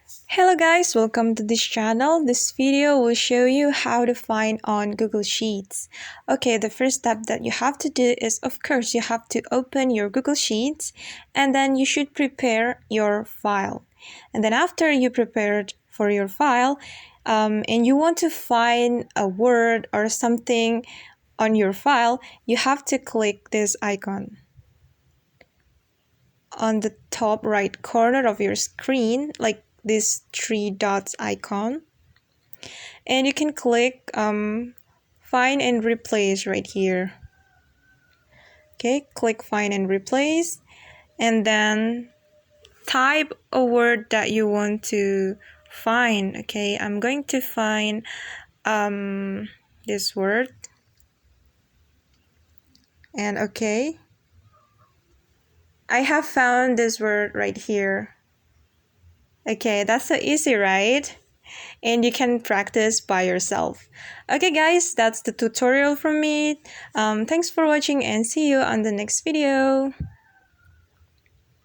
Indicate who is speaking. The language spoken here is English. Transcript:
Speaker 1: Hello guys, welcome to this channel. This video will show you how to find on Google Sheets. Okay, the first step that you have to do is, of course, you have to open your Google Sheets and then you should prepare your file. And then after you prepared for your file and you want to find a word or something on your file, you have to click this icon on the top right corner of your screen, like this three dots icon, and you can click find and replace right here. Okay, click find and replace, and then type a word that you want to find. Okay, I'm going to find this word, and okay, I have found this word right here. Okay, that's so easy, right? And you can practice by yourself. Okay guys, that's the tutorial from me. Thanks for watching and see you on the next video.